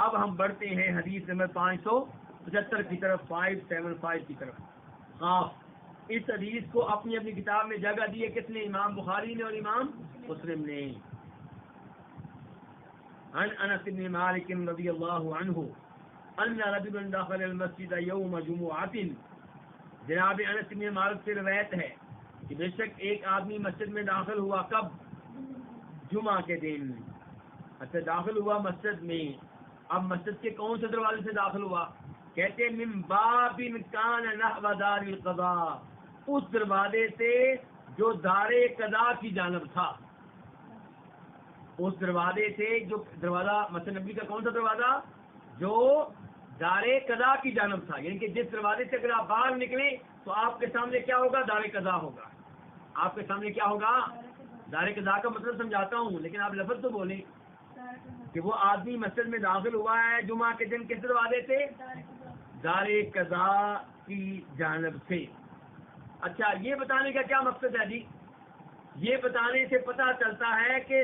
اب ہم بڑھتے ہیں حدیث نمبر 575 کی طرف، 575 کی طرف. خاص اس حدیث کو اپنی اپنی کتاب میں جگہ دی ہے کس نے؟ امام بخاری نے اور امام مسلم نے. عن انس بن مالک رضی اللہ عنہ ان رجلا دخل المسجد یوم جمعۃ. جناب انس بن مالک سے روایت ہے کہ بے شک ایک آدمی مسجد میں داخل ہوا. کب؟ جمعہ کے دن. اچھا، داخل ہوا مسجد میں. اب مسجد کے کون سے دروازے سے داخل ہوا؟ کہتے من باب کان نحو دار القضاء، اس دروازے سے جو دار قضاء کی جانب تھا. اس دروازے سے جو دروازہ مسجد نبی کا کون سا دروازہ؟ جو دار قضاء کی جانب تھا. یعنی کہ جس دروازے سے اگر آپ باہر نکلیں تو آپ کے سامنے کیا ہوگا؟ دار قضاء ہوگا. آپ کے سامنے کیا ہوگا؟ دار قضاء کا مطلب سمجھاتا ہوں، لیکن آپ لفظ تو بولیں کہ وہ آدمی مسجد میں داخل ہوا ہے جمعہ کے دن کس دروازے سے؟ دار قضاء کی جانب سے. اچھا، یہ بتانے کا کیا مقصد ہے جی؟ یہ بتانے سے پتہ چلتا ہے کہ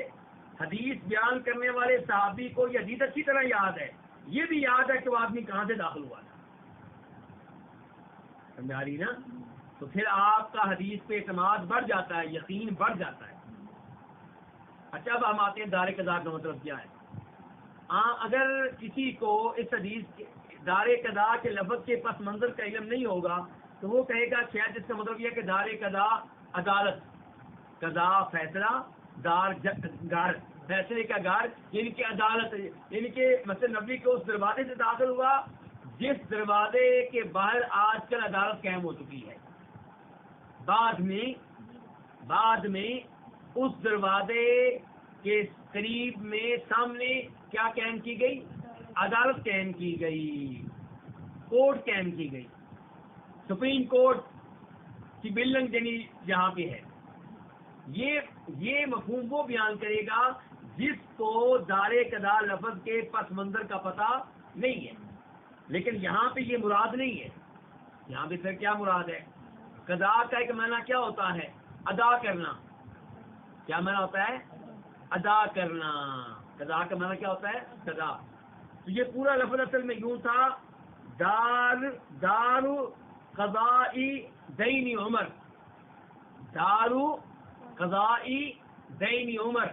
حدیث بیان کرنے والے صحابی کو یہ حدیث اچھی طرح یاد ہے. یہ بھی یاد ہے کہ وہ آدمی کہاں سے داخل ہوا تھا. سمجھا رہی نا؟ تو پھر آپ کا حدیث پہ اعتماد بڑھ جاتا ہے، یقین بڑھ جاتا ہے. اچھا، اب ہم آتے ہیں دار قضاء کا مطلب کیا ہے. اگر کسی کو اس حدیث دار قضاء کے لفظ کے پس منظر کا علم نہیں ہوگا تو وہ کہے گا شاید اس کا مطلب یہ کہ دار قضاء عدالت، قضاء فیصلہ، دار گھر، فیصلے کا گھر، یعنی کہ عدالت. یعنی کہ مسجد نبوی کے اس دروازے سے داخل ہوا جس دروازے کے باہر آج کل عدالت قائم ہو چکی ہے. بعد میں اس دروازے کے قریب میں سامنے کیا قائم کی گئی؟ عدالت قائم کی گئی، کورٹ قائم کی گئی. سپریم کورٹ کی بلڈنگ جہاں پہ ہے. یہ مفہوم وہ بیان کرے گا جس کو دار قضاء لفظ کے پس منظر کا پتہ نہیں ہے. لیکن یہاں پہ یہ مراد نہیں ہے. یہاں پہ پھر کیا مراد ہے؟ قضاء کا ایک معنی کیا ہوتا ہے؟ ادا کرنا. کیا معنی ہوتا ہے؟ ادا کرنا. قضاء کا معنی کیا ہوتا ہے؟ قضاء. تو یہ پورا لفظ اصل میں یوں تھا، دار قضائی دین عمر. دار قضائی دین عمر.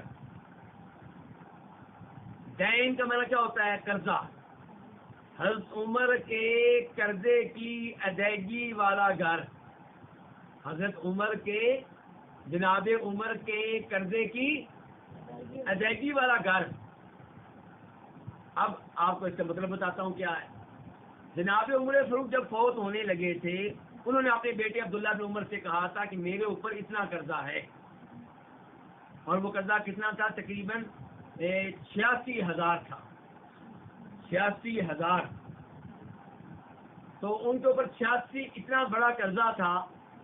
دین کا معنی کیا ہوتا ہے؟ قرضہ. حضرت عمر کے قرضے کی ادائیگی والا گھر. حضرت عمر کے، جناب عمر کے قرضے کی ادائیگی والا گھر. اب آپ کو اس کا مطلب بتاتا ہوں کیا ہے. جناب عمر فاروق جب فوت ہونے لگے تھے، انہوں نے اپنے بیٹے عبداللہ بن عمر سے کہا تھا کہ میرے اوپر اتنا قرضہ ہے. اور وہ قرضہ کتنا تھا؟ تقریباً 86,000 تھا. 86,000. تو ان کے اوپر 86 اتنا بڑا قرضہ تھا.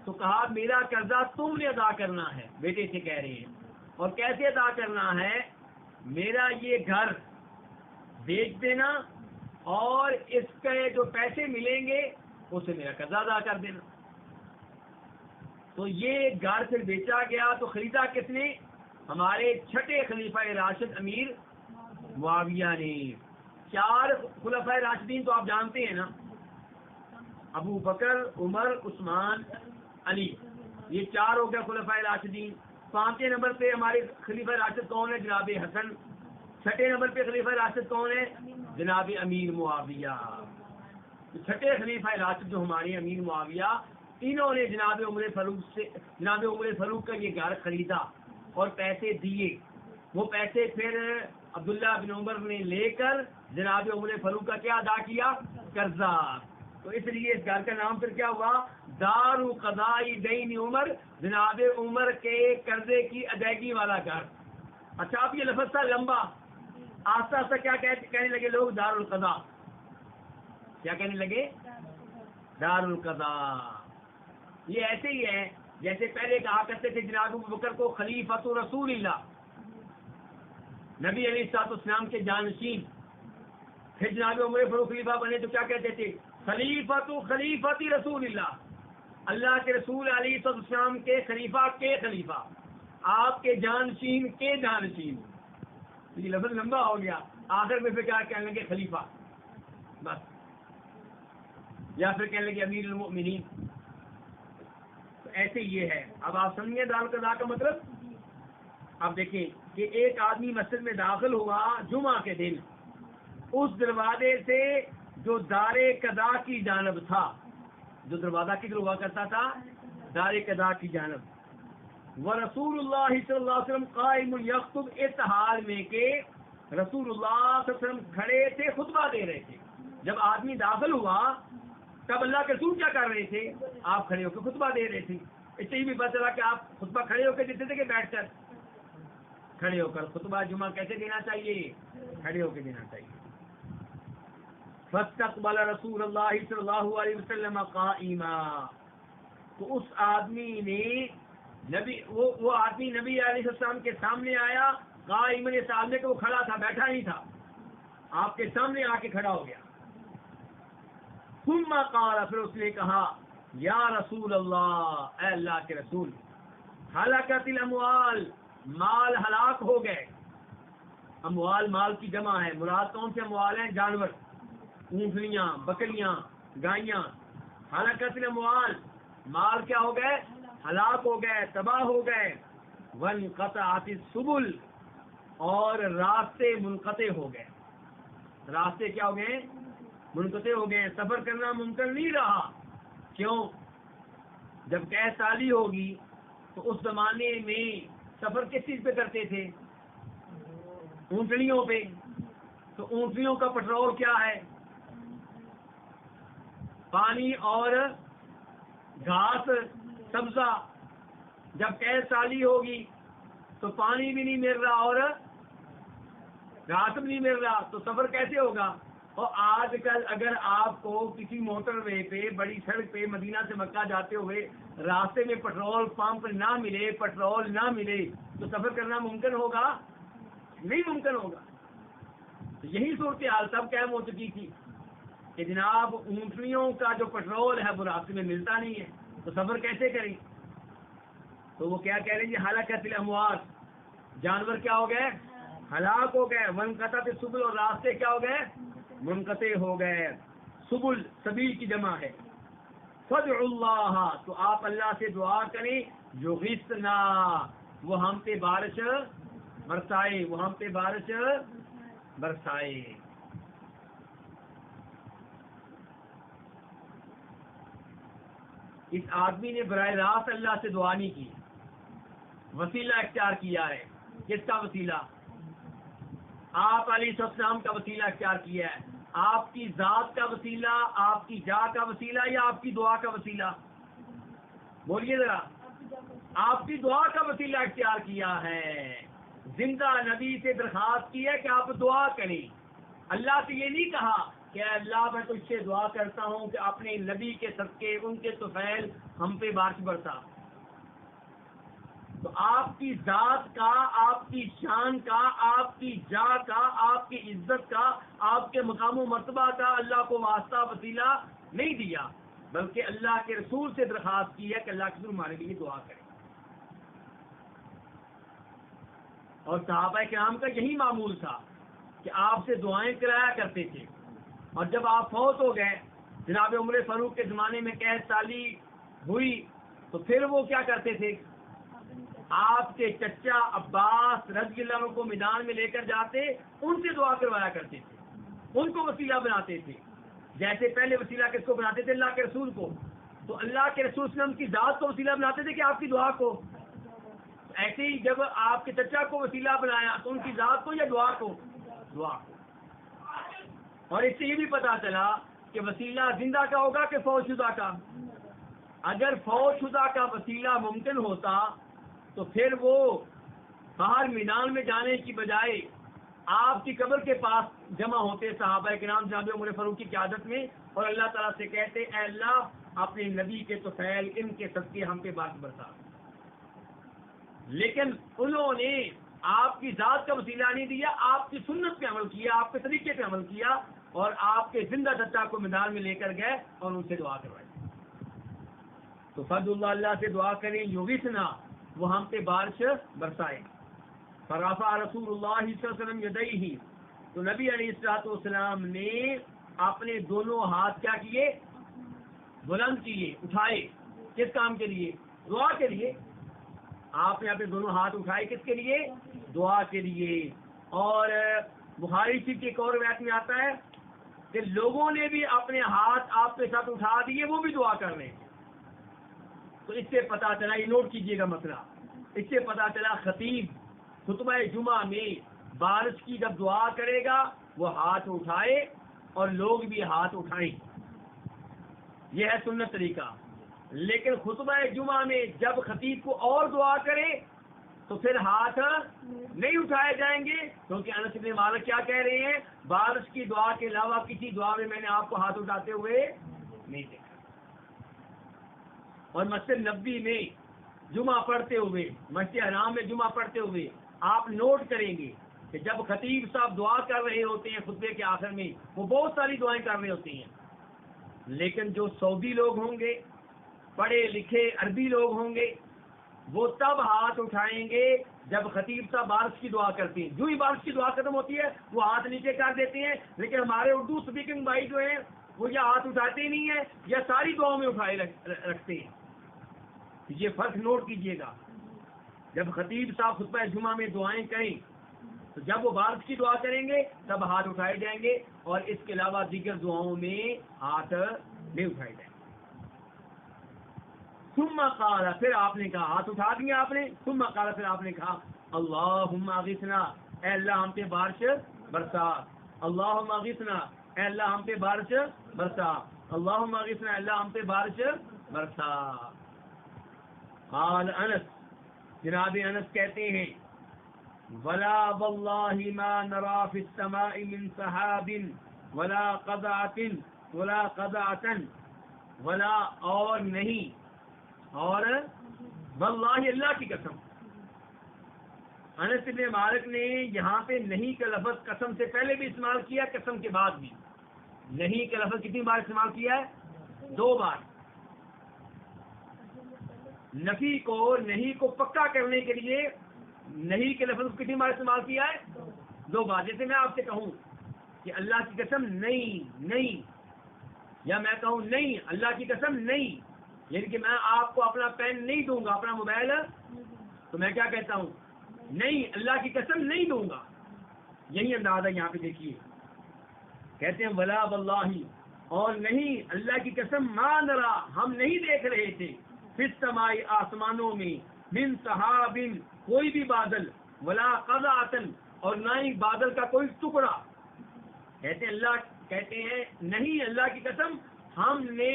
تو کہا میرا قرضہ تم نے ادا کرنا ہے. بیٹے سے کہہ رہے ہیں. اور کیسے ادا کرنا ہے؟ میرا یہ گھر بیچ دینا اور اس کے جو پیسے ملیں گے اسے میرا قرضہ ادا کر دینا. تو یہ گھر پھر بیچا گیا. تو خریدا کس نے؟ ہمارے چھٹے خلیفہ راشد امیر معاویہ نے. 4 خلفائے راشدین تو آپ جانتے ہیں نا، ابو بکر، عمر، عثمان، علی. یہ 4 ہو گیا خلفائے راشدین. 5 نمبر پہ ہمارے خلیفہ راشد کون ہے؟ جناب حسن. 6 نمبر پہ خلیفہ راشد کون ہے؟ جناب امیر معاویہ. چھٹے خلیفہ راشد جو ہمارے امیر معاویہ، انہوں نے جناب عمر فاروق کا یہ گھر خریدا اور پیسے دیے. وہ پیسے پھر عبداللہ بن عمر نے لے کر جناب عمر فاروق کا کیا ادا کیا؟ قرضہ. تو اس لیے اس گھر کا نام پھر کیا ہوا؟ دار قضائی دین عمر. جناب عمر کے قرضے کی ادائیگی والا گھر. اچھا، اب یہ لفظ تھا لمبا. آہستہ آہستہ کیا کہنے لگے لوگ؟ دار القضاء. کیا کہنے لگے؟ دار القضاء. یہ ایسے ہی ہے جیسے پہلے کہا کرتے تھے جناب ابو بکر کو خلیفۃ رسول اللہ، نبی علیہ الصلوۃ والسلام کے جانشین. پھر جناب عمر فاروق خلیفہ بنے تو کیا کہتے تھے؟ خلیفۃ رسول اللہ، اللہ کے رسول علیہ الصلوۃ والسلام کے خلیفہ کے خلیفہ، آپ کے جانشین کے جانشین. یہ لفظ لمبا ہو گیا. آخر میں پھر کیا کہنے لگے خلیفہ بس، یا پھر کہنے لگے امیر المؤمنین. تو ایسے یہ ہے. اب آپ سمجھیں دار قضا کا مطلب. اب دیکھیں کہ ایک آدمی مسجد میں داخل ہوا جمعہ کے دن، اس دروازے سے جو دار قضا کی جانب تھا، جو دروازہ کدھر ہوا کرتا تھا؟ دار قضا کی جانب. ورسول اللہ صلی اللہ علیہ وسلم قائم یخطب، اس حال میں کہ رسول اللہ صلی اللہ علیہ وسلم کھڑے تھے خطبہ دے رہے تھے. جب آدمی داخل ہوا تب اللہ کے رسول کیا کر رہے تھے؟ آپ کھڑے ہو کے خطبہ دے رہے تھے. اس سے یہ بھی پتہ چلا کہ آپ خطبہ کھڑے ہو کے دیتے تھے کہ بیٹھ کر؟ کھڑے ہو کر. خطبہ جمعہ کیسے دینا چاہیے؟ کھڑے ہو کے دینا چاہیے. فاستقبل رسول اللہ صلی اللہ علیہ وسلم قائما، تو اس آدمی نے وہ آدمی نبی علیہ السلام کے سامنے آیا. قائما نے سامنے کہ وہ کھڑا تھا، بیٹھا نہیں تھا، آپ کے سامنے آ کے کھڑا ہو گیا. ثم قال، پھر اس نے کہا یا رسول اللہ، اے اللہ کے رسول، ہلاکت الاموال، مال ہلاک ہو گئے. اموال مال کی جمع ہے. مراد کون سے اموال ہیں؟ جانور، اونٹنیاں، بکریاں، گائیاں. ہلاکت الاموال، مال کیا ہو گئے؟ ہلاک ہو گئے، تباہ ہو گئے. وانقطعت السبل، اور راستے منقطع ہو گئے. راستے کیا ہو گئے؟ منقطع ہو گئے. سفر کرنا ممکن نہیں رہا. کیوں؟ جب قحط سالی ہوگی تو اس زمانے میں سفر کس چیز پہ کرتے تھے؟ اونٹنیوں پہ. تو اونٹنیوں کا پٹرول کیا ہے؟ پانی اور گھاس سبزہ. جب قحط سالی ہوگی تو پانی بھی نہیں مل رہا اور گھاس بھی نہیں مل رہا، تو سفر کیسے ہوگا؟ اور آج کل اگر آپ کو کسی موٹر وے پہ، بڑی سڑک پہ مدینہ سے مکہ جاتے ہوئے راستے میں پیٹرول پمپ نہ ملے، پیٹرول نہ ملے، تو سفر کرنا ممکن ہوگا؟ نہیں ممکن ہوگا. تو یہی صورتحال تب قائم ہو چکی تھی کہ جناب اونٹنیوں کا جو پیٹرول ہے وہ راستے میں ملتا نہیں ہے، تو سفر کیسے کریں؟ تو وہ کیا کہہ رہے ہیں؟ ہلاکت الاموال، جانور کیا ہو گئے؟ ہلاک ہو گئے. وانقطعت السبل، اور راستے کیا ہو گئے؟ منقطع ہو گئے. سبل سبیل کی جمع ہے. فادعوا اللہ، تو آپ اللہ سے دعا کریں. یغثنا، وہ ہم پہ بارش برسائے، وہ ہم پہ بارش برسائے. اس آدمی نے براہ راست اللہ سے دعا نہیں کی، وسیلہ اختیار کیا ہے. کس کا وسیلہ؟ آپ علیہ السلام کا وسیلہ اختیار کیا ہے. آپ کی ذات کا وسیلہ، آپ کی جا کا وسیلہ، یا آپ کی دعا کا وسیلہ؟ بولیے ذرا. آپ کی دعا کا وسیلہ اختیار کیا ہے. زندہ نبی سے درخواست کی ہے کہ آپ دعا کریں. اللہ سے یہ نہیں کہا کہ اے اللہ میں تجھ سے دعا کرتا ہوں کہ اپنے نبی کے صدقے، ان کے طفیل ہم پہ بارش برسا. تو آپ کی ذات کا، آپ کی شان کا، آپ کی جا کا، آپ کی عزت کا، آپ کے مقام و مرتبہ کا اللہ کو واسطہ وسیلہ نہیں دیا، بلکہ اللہ کے رسول سے درخواست کی ہے کہ اللہ کے رسول ہمارے لیے دعا کریں. اور صحابہ کرام کا یہی معمول تھا کہ آپ سے دعائیں کرایا کرتے تھے. اور جب آپ فوت ہو گئے، جناب عمر فاروق کے زمانے میں قحط سالی ہوئی، تو پھر وہ کیا کرتے تھے؟ آپ کے چچا عباس رضی اللہ عنہ کو میدان میں لے کر جاتے، ان سے دعا کروایا کرتے تھے، ان کو وسیلہ بناتے تھے. جیسے پہلے وسیلہ کس کو بناتے تھے؟ اللہ کے رسول کو. تو اللہ کے رسول صلی اللہ علیہ وسلم کی ذات کو وسیلہ بناتے تھے کہ آپ کی دعا کو. ایسے ہی جب آپ کے چچا کو وسیلہ بنایا تو ان کی ذات کو یا دعا کو؟ دعا کو. اور اس سے یہ بھی پتا چلا کہ وسیلہ زندہ کا ہوگا کہ فوت شدہ کا. اگر فوت شدہ کا وسیلہ ممکن ہوتا تو پھر وہ باہر میدان میں جانے کی بجائے آپ کی قبر کے پاس جمع ہوتے صحابہ کرام جناب عمر فاروق کی قیادت میں، اور اللہ تعالیٰ سے کہتے اے اللہ اپنے نبی کے طفیل ان کے صدقے ہم پہ بارش برسا. لیکن انہوں نے آپ کی ذات کا وسیلہ نہیں دیا، آپ کی سنت پہ عمل کیا، آپ کے طریقے پہ عمل کیا، اور آپ کے زندہ چچا کو میدان میں لے کر گئے اور ان سے دعا کروائی. تو فضل اللہ، اللہ سے دعا کریں. یغثنا، وہ ہم پہ بارش برسائے. فرفع رسول اللہ صلی اللہ علیہ وسلم یدیہ، تو نبی علیہ الصلوۃ والسلام نے اپنے دونوں ہاتھ کیا کیے؟ بلند کیے، اٹھائے. کس کام کے لیے؟ دعا کے لیے. آپ نے اپنے دونوں ہاتھ اٹھائے کس کے لیے؟ دعا کے لیے. اور بخاری شریف کی ایک اور روایت میں آتا ہے کہ لوگوں نے بھی اپنے ہاتھ آپ کے ساتھ اٹھا دیے، وہ بھی دعا کر رہے ہیں. تو اس سے پتا چلا، یہ نوٹ کیجئے گا مسئلہ، اس سے پتا چلا خطیب خطبہ جمعہ میں بارش کی جب دعا کرے گا وہ ہاتھ اٹھائے اور لوگ بھی ہاتھ اٹھائیں. یہ ہے سنت طریقہ. لیکن خطبہ جمعہ میں جب خطیب کو اور دعا کرے تو پھر ہاتھ نہیں اٹھائے جائیں گے، کیونکہ انس بن مالک کیا کہہ رہے ہیں؟ بارش کی دعا کے علاوہ کسی دعا میں نے آپ کو ہاتھ اٹھاتے ہوئے نہیں دیکھا. اور مسجد نبوی میں جمعہ پڑھتے ہوئے، مسجد حرام میں جمعہ پڑھتے ہوئے آپ نوٹ کریں گے کہ جب خطیب صاحب دعا کر رہے ہوتے ہیں خطبے کے آخر میں، وہ بہت ساری دعائیں کر رہے ہوتے ہیں، لیکن جو سعودی لوگ ہوں گے، پڑھے لکھے عربی لوگ ہوں گے، وہ تب ہاتھ اٹھائیں گے جب خطیب صاحب بارش کی دعا کرتے ہیں. جو ہی بارش کی دعا ختم ہوتی ہے وہ ہاتھ نیچے کر دیتے ہیں. لیکن ہمارے اردو اسپیکنگ بھائی جو ہیں وہ یا ہاتھ اٹھاتے ہی نہیں ہیں یا ساری دعاؤں میں اٹھائے رکھتے ہیں. یہ فرق نوٹ کیجئے گا. جب خطیب صاحب خطبہ جمعہ میں دعائیں کریں تو جب وہ بارش کی دعا کریں گے تب ہاتھ اٹھائے جائیں گے، اور اس کے علاوہ دیگر دعاؤں میں ہاتھ نہیں اٹھائے جائیں گے. ثم قال، پھر آپ نے کہا، ہاتھ اٹھا دیا آپ نے. ثم قال، پھر آپ نے کہا، اللہم اغثنا، اے اللہ ہم پہ بارش برسا. اللہم اغثنا، اے اللہ ہم پہ بارش برسا. اللہم اغثنا، اے اللہ ہم پہ بارش برسا. قال انس، جناب انس کہتے ہیں، ولا واللہ ما نرى في السماء من سحاب ولا قزعة ولا قزعة ولا، اور نہیں، اور واللہ اللہ کی قسم. انس بن مالک نے یہاں پہ نہیں کا لفظ قسم سے پہلے بھی استعمال کیا، قسم کے بعد بھی. نہیں کا لفظ کتنی بار استعمال کیا ہے؟ 2 بار. نفی کو، نہیں کو پکا کرنے کے لیے نہیں کے لفظ کتنی بار استعمال کیا ہے؟ 2 بار. جیسے میں آپ سے کہوں کہ اللہ کی قسم نہیں نہیں، یا میں کہوں نہیں اللہ کی قسم نہیں، یعنی کہ میں آپ کو اپنا پین نہیں دوں گا، اپنا موبائل، تو میں کیا کہتا ہوں؟ نہیں اللہ کی قسم نہیں دوں گا. یہی انداز ہے یہاں پہ دیکھیے. کہتے ہیں ولا واللہ، اور نہیں اللہ کی قسم، ما نرا، ہم نہیں دیکھ رہے تھے، فی السماء، آسمانوں میں، من سحاب، کوئی بھی بادل، ولا قزعۃ، اور نہ ہی بادل کا کوئی ٹکڑا. کہتے ہیں اللہ، کہتے ہیں نہیں اللہ کی قسم، ہم نے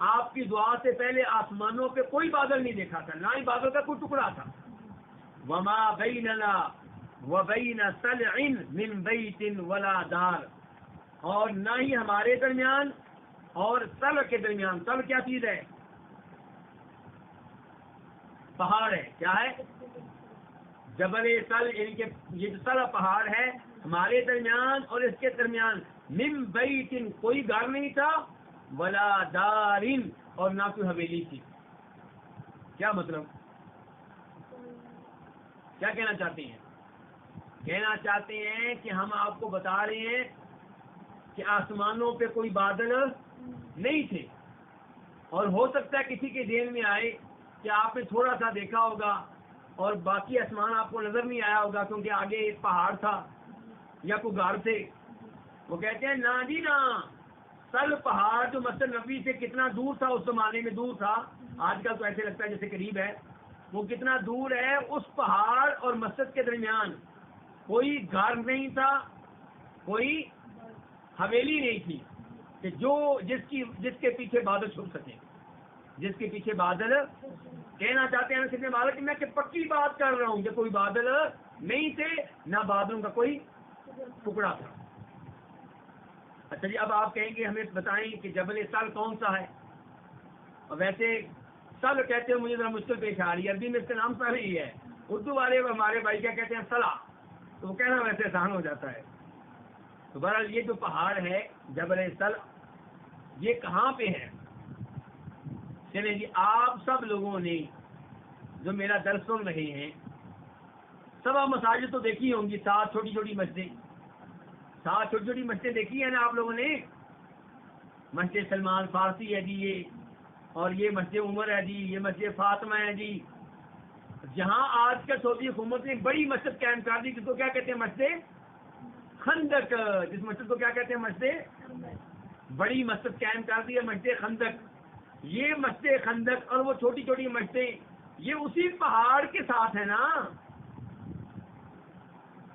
آپ کی دعا سے پہلے آسمانوں پہ کوئی بادل نہیں دیکھا تھا، نہ ہی بادل کا کوئی ٹکڑا تھا. وما بیننا وبین سلع من بیت ولا دار، اور نہ ہی ہمارے درمیان اور سلع کے درمیان. سلع کیا چیز ہے؟ پہاڑ ہے. کیا ہے؟ جبل سلع، یعنی کہ یہ جو سلع پہاڑ ہے ہمارے درمیان اور اس کے درمیان، من بیت، کوئی گھر نہیں تھا، ولا دارن، اور نہ کوئی حویلی تھی. کیا مطلب؟ کیا کہنا چاہتے ہیں؟ کہنا چاہتے ہیں کہ ہم آپ کو بتا رہے ہیں کہ آسمانوں پہ کوئی بادل نہیں تھے، اور ہو سکتا ہے کسی کے ذہن میں آئے کہ آپ نے تھوڑا سا دیکھا ہوگا اور باقی آسمان آپ کو نظر نہیں آیا ہوگا کیونکہ آگے ایک پہاڑ تھا یا کوئی گھر تھے. وہ کہتے ہیں نا جی نا، سل پہاڑ جو مسجد نبوی سے کتنا دور تھا، اس زمانے میں دور تھا، آج کل تو ایسے لگتا ہے جیسے قریب ہے، وہ کتنا دور ہے. اس پہاڑ اور مسجد کے درمیان کوئی گھر نہیں تھا، کوئی حویلی نہیں تھی کہ جس کے پیچھے بادل چھپ سکے، جس کے پیچھے بادل. کہنا چاہتے ہیں کتنے مالک میں کہ پکی بات کر رہا ہوں کہ کوئی بادل نہیں تھے، نہ بادلوں کا کوئی ٹکڑا تھا. اچھا جی، اب آپ کہیں گے ہمیں بتائیں کہ جبل سل کون سا ہے؟ اور ویسے سل کہتے ہیں مجھے ذرا مشکل پیش آ رہی ہے، عربی میں اس کا نام سل ہی ہے. اردو والے ہمارے بھائی کیا کہتے ہیں؟ سلا. تو وہ کہنا ویسے آسان ہو جاتا ہے. تو بہرحال یہ جو پہاڑ ہے جبل سل، یہ کہاں پہ ہے؟ چلیں جی، آپ سب لوگوں نے جو میرا درس سن رہے ہیں، سب مساجد تو دیکھی ہوں گی، 7 چھوٹی چھوٹی مسجدیں. 7 چھوٹی چھوٹی مسجدیں دیکھی ہیں نا آپ لوگوں نے؟ مسجد سلمان فارسی ہے جی یہ، اور یہ مسجد عمر ہے جی، یہ مسجد فاطمہ ہے جی. جہاں آج کل سعودی حکومت نے بڑی مسجد قائم کر دی جس کو کیا کہتے ہیں مسجد خندق. جس مسجد کو کیا کہتے ہیں مسجد، بڑی مسجد قائم کر دی ہے مسجد خندق. یہ مسجد خندق اور وہ چھوٹی چھوٹی مسجدیں یہ اسی پہاڑ کے ساتھ ہے نا.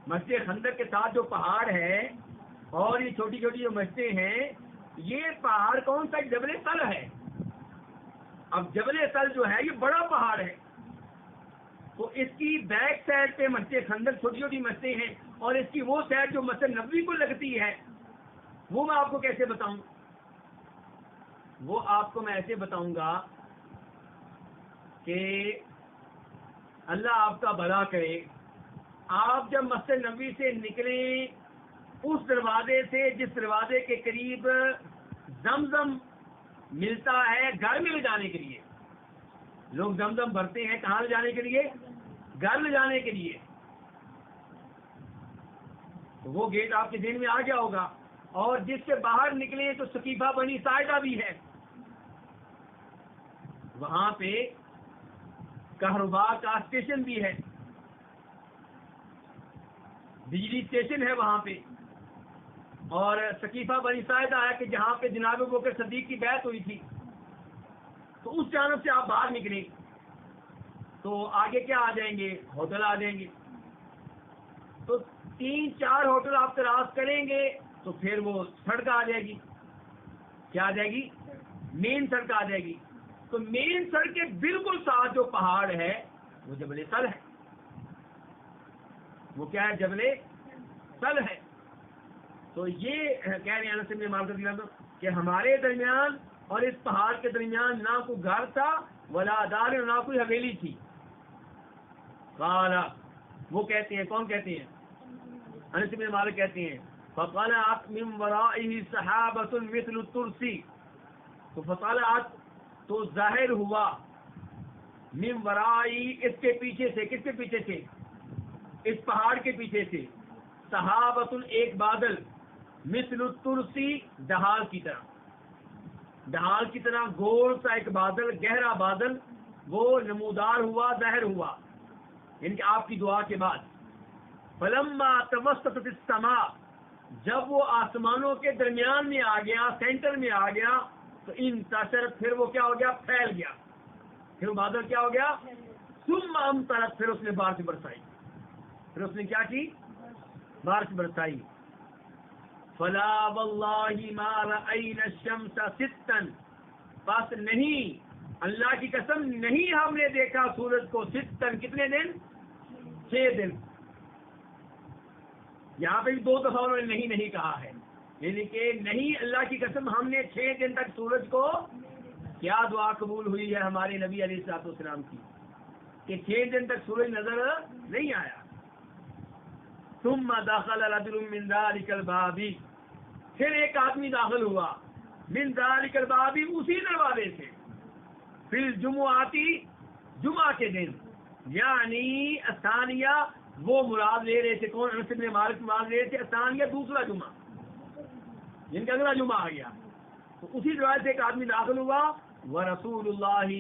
مسجد خندق کے ساتھ جو پہاڑ ہے اور یہ چھوٹی چھوٹی جو مسجدیں ہیں یہ پہاڑ کون سا؟ جبل طل ہے. اب جبل طل جو ہے یہ بڑا پہاڑ ہے، تو اس کی بیک سائڈ پہ مسجد خندق چھوٹی چھوٹی مسجدیں ہیں، اور اس کی وہ سائڈ جو مسجد نبوی کو لگتی ہے وہ میں آپ کو کیسے بتاؤں؟ وہ آپ کو میں ایسے بتاؤں گا کہ اللہ آپ کا بھلا کرے. آپ جب مسجد نبوی سے نکلیں اس دروازے سے جس دروازے کے قریب زمزم ملتا ہے گھر میں لے جانے کے لیے، لوگ زمزم بھرتے ہیں کہاں لے جانے کے لیے؟ گھر لے جانے کے لیے. تو وہ گیٹ آپ کے ذہن میں آ گیا ہوگا. اور جس سے باہر نکلے تو سقیفہ بنی ساعدہ بھی ہے، وہاں پہ کہربا کا اسٹیشن بھی ہے، بجلی اسٹیشن ہے وہاں پہ. اور سقیفہ بنی ساعدہ ہے کہ جہاں پہ جناب ابوبکر صدیق کی بیعت ہوئی تھی. تو اس جانب سے آپ باہر نکلیں تو آگے کیا آ جائیں گے؟ ہوٹل آ جائیں گے. تو 3-4 ہوٹل آپ تلاش کریں گے تو پھر وہ سڑک آ جائے گی. کیا آ جائے گی؟ مین سڑک آ جائے گی. تو مین سڑک کے بالکل ساتھ جو پہاڑ ہے وہ جبل طل ہے. وہ کیا ہے؟ جبل طل ہے. تو یہ کہہ رہے ہیں انس بن مالک رضی اللہ عنہ کہ ہمارے درمیان اور اس پہاڑ کے درمیان نہ کوئی گھر تھا ولا دار، نہ کوئی حویلی تھی. قال وہ کہتے ہیں، کون کہتے ہیں؟ انس بن مالک کہتے ہیں فطلعت من ورائه سحابۃ مثل الترس. تو فطلعت تو ظاہر ہوا من ورائی اس کے پیچھے سے. کس کے پیچھے سے؟ اس پہاڑ کے پیچھے سے. سحابۃ ایک بادل، مثل الترسی ڈھال کی طرح، ڈھال کی طرح گول سا ایک بادل، گہرا بادل وہ نمودار ہوا، ظاہر ہوا، یعنی کہ آپ کی دعا کے بعد. فلما توسطت السماء، جب وہ آسمانوں کے درمیان میں آ گیا، سینٹر میں آ گیا، تو انتشر، پھر وہ کیا ہو گیا؟ پھیل گیا. پھر وہ بادل کیا ہو گیا؟ ثم امطرت، پھر اس نے بارش برسائی. پھر اس نے کیا کی؟ بارش برسائی. فلا واللہ ما رأینا الشمس ستا، بس نہیں، اللہ کی قسم نہیں ہم نے دیکھا سورج کو ستن، کتنے دن؟ 6 دن. یہاں پہ بھی 2 دفعہ انہوں نے نہیں کہا ہے، یعنی کہ نہیں، اللہ کی قسم ہم نے 6 دن تک سورج کو. کیا دعا قبول ہوئی ہے ہمارے نبی علیہ الصلوۃ والسلام کی کہ 6 دن تک سورج نظر نہیں آیا. ثم دخل رجل من ذلك الباب، پھر ایک آدمی داخل ہوا، من ذلك الباب، اسی دروازے سے، پھر جمعاتی، جمعہ کے دن، یعنی الثانیہ، وہ مراد لے رہے تھے کون؟ انس بن مالک مراد لے رہے تھے الثانیہ، دوسرا جمعہ، جن کا اگلا جمعہ آ گیا. تو اسی دروازے سے ایک آدمی داخل ہوا، ورسول اللہ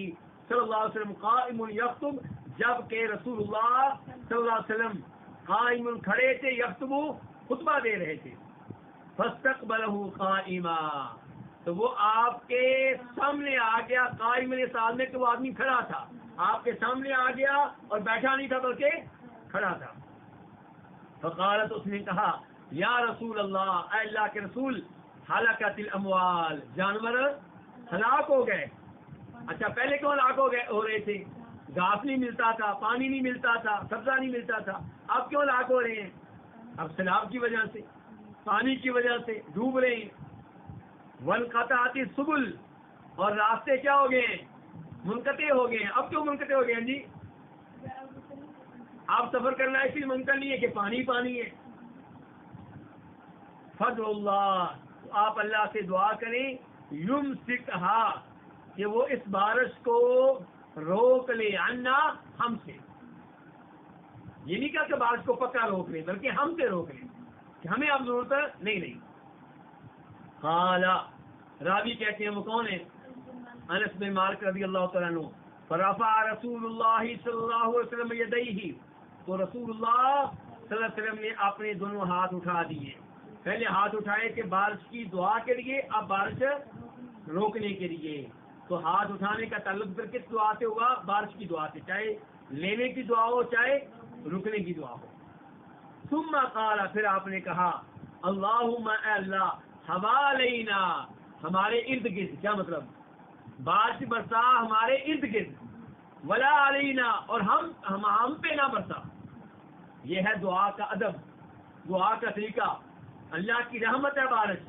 صلی اللہ علیہ وسلم قائم یخطب، جبکہ رسول اللہ صلی اللہ علیہ وسلم قائم کھڑے تھے، یخطب خطبہ دے رہے تھے. فاستقبلہ قائما، تو وہ آپ کے سامنے آ گیا، قائم نے سال میں کہ وہ آدمی کھڑا تھا، آپ کے سامنے آ گیا اور بیٹھا نہیں تھا بلکہ کھڑا تھا. فقالت، اس نے کہا، یا رسول اللہ، اے اللہ کے رسول، ہلاکت الاموال، جانور ہلاک ہو گئے. اچھا، پہلے کیوں ہلاک ہو رہے تھے؟ گھاس نہیں ملتا تھا، پانی نہیں ملتا تھا، سبزہ نہیں ملتا تھا. اب کیوں ہلاک ہو رہے ہیں؟ اب سیلاب کی وجہ سے، پانی کی وجہ سے ڈوب رہے ہیں. وانقطعت السبل، اور راستے کیا ہو گئے ہیں؟ منقطع ہو گئے ہیں. اب کیوں منقطع ہو گئے ہیں جی؟ آپ سفر کرنا اس لیے ممکن نہیں ہے کہ پانی پانی ہے. فضل اللہ، آپ اللہ سے دعا کریں، یمسکھا، کہ وہ اس بارش کو روک لے، عنا، ہم سے. یہ نہیں کہا کہ بارش کو پکا روک لے، بلکہ ہم سے روک لے، کہ ہمیں اب ضرورت نہیں رہی. قال راوی کہتے ہیں وہ کون ہے؟ انس بن مالک رضی اللہ تعالیٰ عنہ. فرفع رسول اللہ صلی اللہ علیہ وسلم یدیہ، تو رسول اللہ صلی اللہ علیہ وسلم نے اپنے دونوں ہاتھ اٹھا دیے. پہلے ہاتھ اٹھائے کہ بارش کی دعا کے لیے، اب بارش روکنے کے لیے. تو ہاتھ اٹھانے کا تعلق پھر کس دعا سے ہوا؟ بارش کی دعا سے، چاہے لینے کی دعا ہو چاہے رکنے کی دعا ہو. ثم قال، پھر آپ نے کہا اللہم اے اللہ، حوالینا، ہمارے ارد گرد. کیا مطلب؟ بارش برسا ہمارے ارد گرد، ولا علینا، اور ہم پہ نہ برسا. یہ ہے دعا کا ادب، دعا کا طریقہ. اللہ کی رحمت ہے بارش،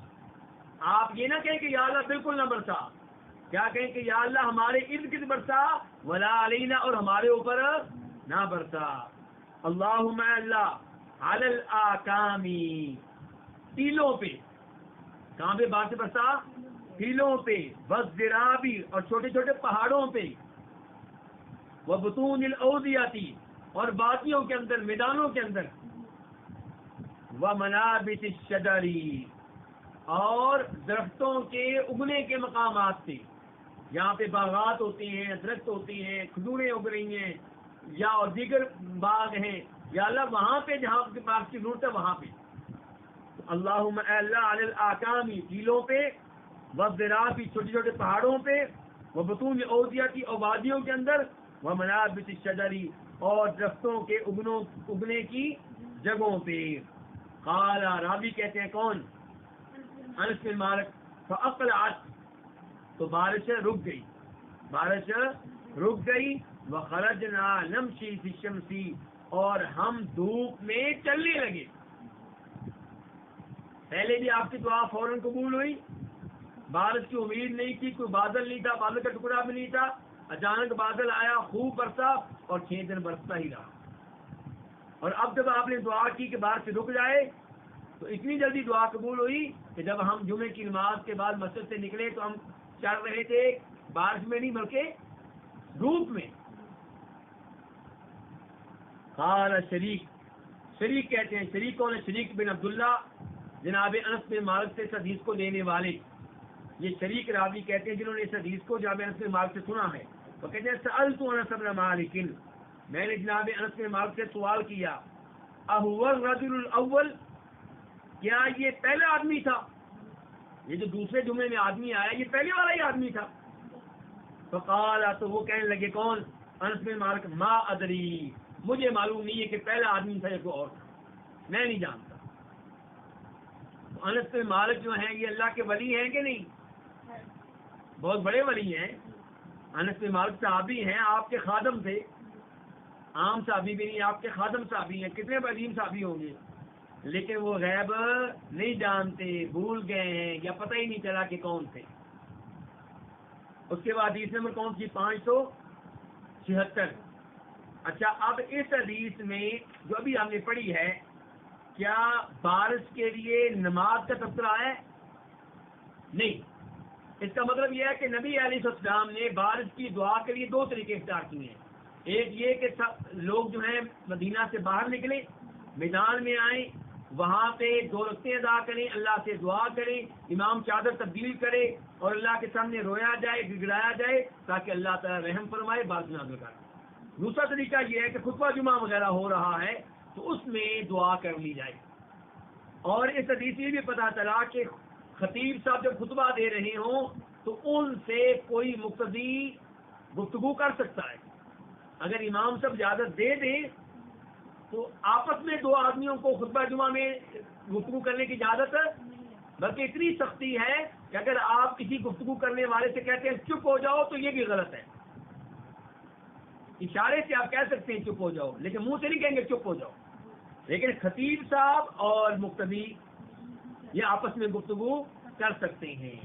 آپ یہ نہ کہیں کہ یا اللہ بالکل نہ برسا. کیا کہیں کہ یا اللہ ہمارے ارد گرد برسا، ولا علینا، اور ہمارے اوپر نہ برسا. اللہم اللہ علی الاکامی، ٹیلوں پہ. کہاں پہ بارش برسا؟ ٹیلوں پہ. والذرابی، اور چھوٹے چھوٹے پہاڑوں پہ. وبطون الاودیاتی، اور وادیوں کے اندر، میدانوں کے اندر. ومنابت الشجری، اور درختوں کے اگنے کے مقامات سے. یہاں پہ باغات ہوتے ہیں، درخت ہوتے ہیں، کھجوریں اگ رہی ہیں، یا اور دیگر باغ ہیں. یا اللہ وہاں پہ جہاں باغ کی ضرورت ہے وہاں پہ. اللہم اے اللہ علی الاکامی، ٹیلوں پہ. والذرابی، چھوٹے چھوٹے پہاڑوں پہ. وبطون الاودیاتی، اور وادیوں کے اندر. ومنابت الشجری، اور درختوں کے اگنے کی جگہوں پہ. قال راوی کہتے ہیں کون؟ انس بن مالک. فاقلعت، تو بارش رک گئی، بارش رک گئی. وخرجنا نمشی فی الشمس، اور ہم دھوپ میں چلنے لگے. پہلے بھی آپ کی دعا فوراً قبول ہوئی، بارش کی امید نہیں تھی، کوئی بادل نہیں تھا، بادل کا ٹکڑا بھی نہیں تھا. اچانک بادل آیا، خوب برسا، اور 6 دن برستا ہی رہا. اور اب جب آپ نے دعا کی کہ بارش رک جائے، تو اتنی جلدی دعا قبول ہوئی کہ جب ہم جمعے کی نماز کے بعد مسجد سے نکلے تو ہم چل رہے تھے بارش میں نہیں بلکہ دھوپ میں. قال شریک، شریک کہتے ہیں، شریک کون ہے؟ شریک بن عبداللہ، جناب انس بن مالک سے اس حدیث کو لینے والے. یہ شریک راوی کہتے ہیں جنہوں نے اس حدیث کو جناب انس بن مالک سے سنا ہے. وہ کہتے ہیں سألت انس بن مالک، میں نے جناب انس بن مالک سے سوال کیا، اہو الرجل الاول، کیا یہ پہلا آدمی تھا؟ یہ جو دوسرے جمعے میں آدمی آیا یہ پہلے والا ہی آدمی تھا؟ فقال، تو وہ کہنے لگے کون؟ انس بن مالک، ما ادری، مجھے معلوم نہیں ہے کہ پہلا آدمی تھا یا کوئی اور تھا، میں نہیں جانتا. انس بن مالک جو ہیں یہ اللہ کے ولی ہیں کہ نہیں؟ بہت بڑے ولی ہیں. انس بن مالک صحابی ہیں، آپ کے خادم تھے. عام صحابی بھی نہیں، آپ کے خادم صحابی ہیں. کتنے عظیم صحابی ہوں گے، لیکن وہ غیب نہیں جانتے، بھول گئے ہیں، یا پتہ ہی نہیں چلا کہ کون تھے. اس کے بعد حدیث نمبر کون سی؟ 576. اچھا، اب اس حدیث میں جو ابھی ہم نے پڑھی ہے، کیا بارش کے لیے نماز کا تذکرہ ہے؟ نہیں. اس کا مطلب یہ ہے کہ نبی علیہ السلام نے بارش کی دعا کے لیے 2 طریقے اختیار کیے ہیں. ایک یہ کہ لوگ جو ہیں مدینہ سے باہر نکلیں، میدان میں آئیں، وہاں پہ 2 رکعتیں ادا کریں، اللہ سے دعا کریں، امام چادر تبدیل کرے اور اللہ کے سامنے رویا جائے، گڑگڑایا جائے تاکہ اللہ تعالی رحم فرمائے، بارش نازل کرے. دوسرا طریقہ یہ ہے کہ خطبہ جمعہ وغیرہ ہو رہا ہے تو اس میں دعا کر لی جائے. اور اس حدیث میں بھی پتہ چلا کہ خطیب صاحب جب خطبہ دے رہے ہوں تو ان سے کوئی مقتدی گفتگو کر سکتا ہے. اگر امام صاحب اجازت دے دیں تو آپس میں 2 آدمیوں کو خطبہ جمعہ میں گفتگو کرنے کی اجازت، بلکہ اتنی سختی ہے کہ اگر آپ کسی گفتگو کرنے والے سے کہتے ہیں چپ ہو جاؤ تو یہ بھی غلط ہے. اشارے سے آپ کہہ سکتے ہیں چپ ہو جاؤ، لیکن منہ سے نہیں کہیں گے چپ ہو جاؤ. لیکن خطیب صاحب اور مقتدی یہ آپس میں گفتگو کر سکتے ہیں.